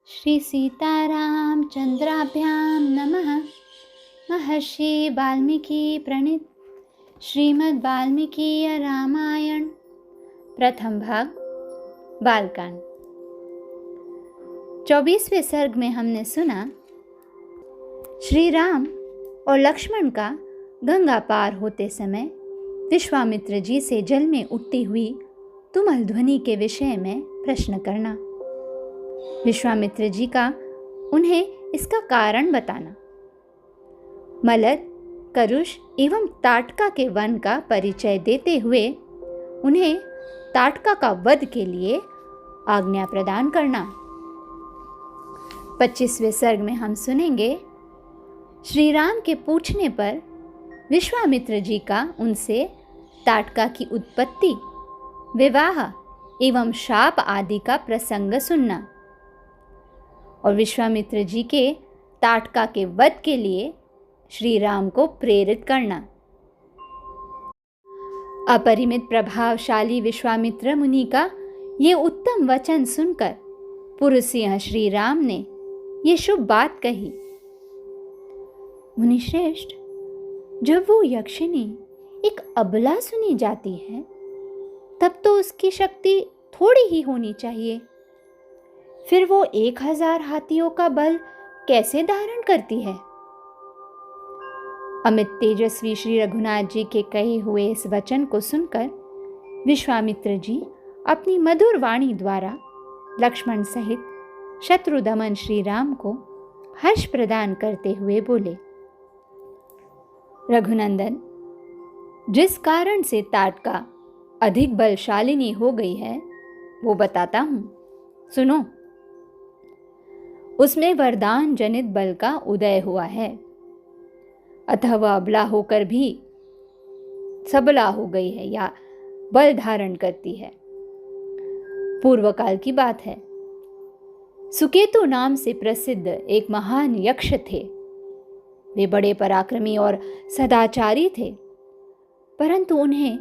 श्री सीतारामचंद्राभ्यां नमः। महर्षि वाल्मीकि प्रणीत श्रीमद् वाल्मीकि रामायण प्रथम भाग बालकांड। 24वें सर्ग में हमने सुना श्री राम और लक्ष्मण का गंगा पार होते समय विश्वामित्र जी से जल में उठती हुई तुमुल ध्वनि के विषय में प्रश्न करना, विश्वामित्र जी का उन्हें इसका कारण बताना, मलद, करुष एवं ताटका के वन का परिचय देते हुए उन्हें ताटका का वध के लिए आज्ञा प्रदान करना। 25वें सर्ग में हम सुनेंगे श्री राम के पूछने पर विश्वामित्र जी का उनसे ताटका की उत्पत्ति, विवाह एवं शाप आदि का प्रसंग सुनना और विश्वामित्र जी के ताटका के वध के लिए श्री राम को प्रेरित करना। अपरिमित प्रभावशाली विश्वामित्र मुनि का ये उत्तम वचन सुनकर पुरुषिंह श्री राम ने ये शुभ बात कही। मुनिश्रेष्ठ, जब वो यक्षिनी एक अबला सुनी जाती है तब तो उसकी शक्ति थोड़ी ही होनी चाहिए, फिर वो 1000 हाथियों का बल कैसे धारण करती है? अमित तेजस्वी श्री रघुनाथ जी के कहे हुए इस वचन को सुनकर विश्वामित्र जी अपनी मधुर वाणी द्वारा लक्ष्मण सहित शत्रुदमन श्री राम को हर्ष प्रदान करते हुए बोले, रघुनंदन, जिस कारण से ताटका अधिक बलशालिनी हो गई है वो बताता हूं, सुनो। उसमें वरदान जनित बल का उदय हुआ है, अतः वह अबला होकर भी सबला हो गई है या बल धारण करती है। पूर्व काल की बात है, सुकेतु नाम से प्रसिद्ध एक महान यक्ष थे। वे बड़े पराक्रमी और सदाचारी थे, परंतु उन्हें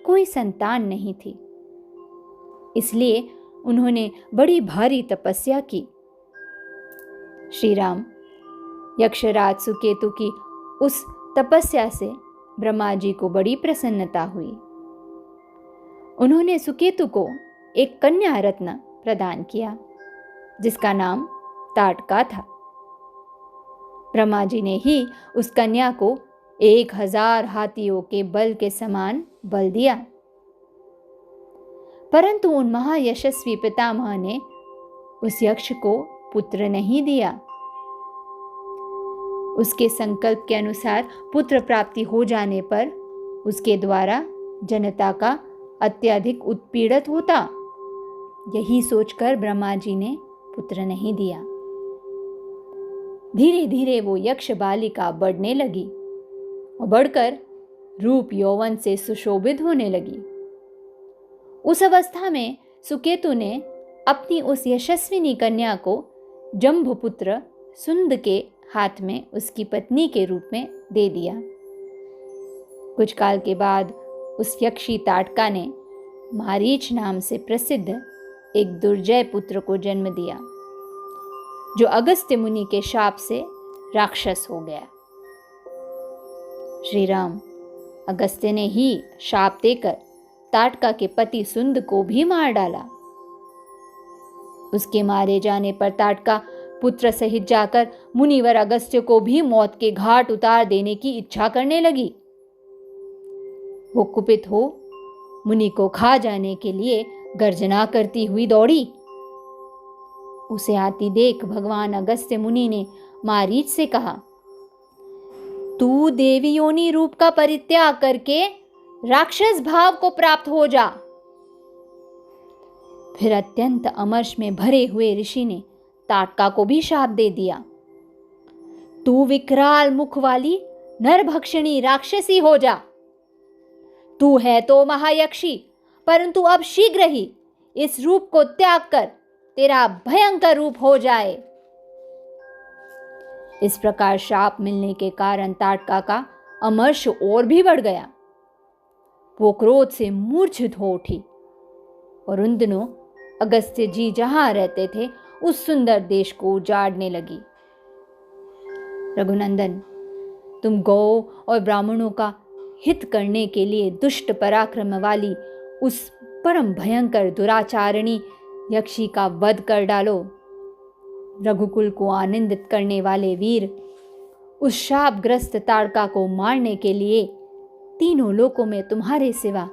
कोई संतान नहीं थी। इसलिए उन्होंने बड़ी भारी तपस्या की। श्री राम यक्षराज सुकेतु की उस तपस्या से ब्रह्मा जी को बड़ी प्रसन्नता हुई। उन्होंने सुकेतु को एक कन्या रत्न प्रदान किया जिसका नाम ताटका था। ब्रह्मा जी ने ही उस कन्या को 1000 हाथियों के बल के समान बल दिया, परंतु उन महायशस्वी पितामह ने उस यक्ष को पुत्र नहीं दिया। उसके संकल्प के अनुसार पुत्र प्राप्ति हो जाने पर उसके द्वारा जनता का अत्यधिक उत्पीड़ित होता, यही सोचकर ब्रह्मा जी ने पुत्र नहीं दिया। धीरे धीरे वो यक्ष बालिका बढ़ने लगी और बढ़कर रूप यौवन से सुशोभित होने लगी। उस अवस्था में सुकेतु ने अपनी उस यशस्विनी कन्या को जम्बुपुत्र सुंद के हाथ में उसकी पत्नी के रूप में दे दिया। कुछ काल के बाद उस यक्षी ताटका ने मारीच नाम से प्रसिद्ध एक दुर्जय पुत्र को जन्म दिया, जो अगस्त्य मुनि के शाप से राक्षस हो गया। श्री राम अगस्त्य ने ही शाप देकर ताटका के पति सुंद को भी मार डाला। उसके मारे जाने पर ताटका पुत्र सहित जाकर मुनिवर अगस्त्य को भी मौत के घाट उतार देने की इच्छा करने लगी। वो कुपित हो मुनि को खा जाने के लिए गर्जना करती हुई दौड़ी। उसे आती देख भगवान अगस्त्य मुनि ने मारीच से कहा, तू देवी योनि रूप का परित्याग करके राक्षस भाव को प्राप्त हो जा। फिर अत्यंत अमर्ष में भरे हुए ऋषि ने ताटका को भी शाप दे दिया, तू विकराल मुख वाली नरभक्षिणी राक्षसी हो जा। तू है तो महायक्षी, परंतु अब शीघ्र ही इस रूप को त्याग कर तेरा भयंकर रूप हो जाए। इस प्रकार शाप मिलने के कारण ताटका का अमर्ष और भी बढ़ गया। वो क्रोध से मूर्छित हो उठी और उन दिनों अगस्त्य जी जहां रहते थे उस सुंदर देश को उजाड़ने लगी। रघुनंदन, तुम गौ और ब्राह्मणों का हित करने के लिए दुष्ट पराक्रम वाली उस परम भयंकर दुराचारिणी यक्षी का वध कर डालो। रघुकुल को आनंदित करने वाले वीर, उस शापग्रस्त ताड़का को मारने के लिए तीनों लोकों में तुम्हारे सिवा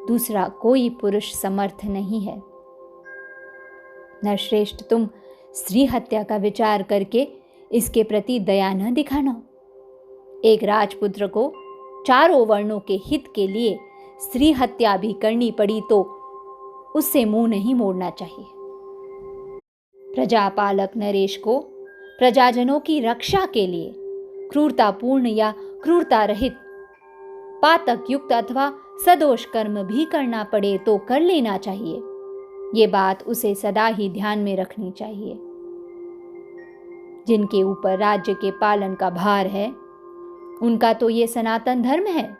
दूसरा कोई पुरुष समर्थ नहीं है। नरश्रेष्ठ, तुम स्त्री हत्या का विचार करके इसके प्रति दया न दिखाना। एक राजपुत्र को चारों वर्णों के हित के लिए स्त्री हत्या भी करनी पड़ी तो उससे मुंह नहीं मोड़ना चाहिए। प्रजापालक नरेश को प्रजाजनों की रक्षा के लिए क्रूरतापूर्ण या क्रूरता रहित पातक युक्त अथवा सदोष कर्म भी करना पड़े तो कर लेना चाहिए। ये बात उसे सदा ही ध्यान में रखनी चाहिए। जिनके ऊपर राज्य के पालन का भार है, उनका तो ये सनातन धर्म है।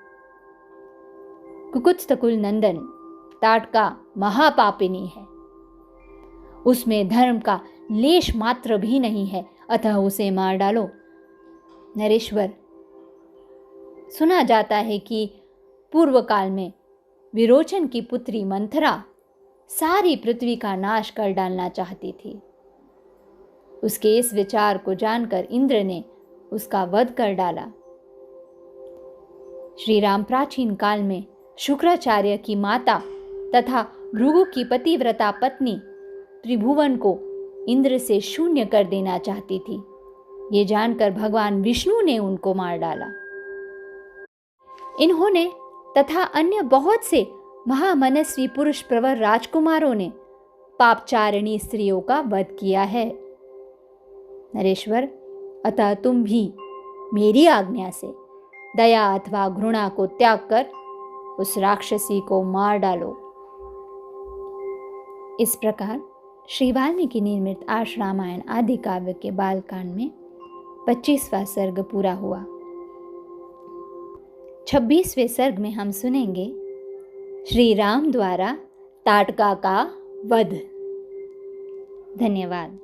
कुकुत्स्थकुल नंदन ताटका महापापिनी है, उसमें धर्म का लेश मात्र भी नहीं है, अतः उसे मार डालो। नरेश्वर, सुना जाता है कि पूर्व काल में विरोचन की पुत्री मंथरा सारी पृथ्वी का नाश कर डालना चाहती थी। उसके इस विचार को जानकर इंद्र ने उसका वध कर डाला। श्री राम प्राचीन काल में शुक्राचार्य की माता तथा भृगु की पतिव्रता पत्नी त्रिभुवन को इंद्र से शून्य कर देना चाहती थी। ये जानकर भगवान विष्णु ने उनको मार डाला। इन्होंने तथा अन्य बहुत से महामनस्वी पुरुष प्रवर राजकुमारों ने पापचारिणी स्त्रियों का वध किया है। नरेश्वर, अतः तुम भी मेरी आज्ञा से दया अथवा घृणा को त्याग कर उस राक्षसी को मार डालो। इस प्रकार श्री वाल्मीकि निर्मित आर्ष रामायण आदि काव्य के बालकांड में 25वां सर्ग पूरा हुआ। 26वें सर्ग में हम सुनेंगे श्री राम द्वारा ताटका का वध। धन्यवाद।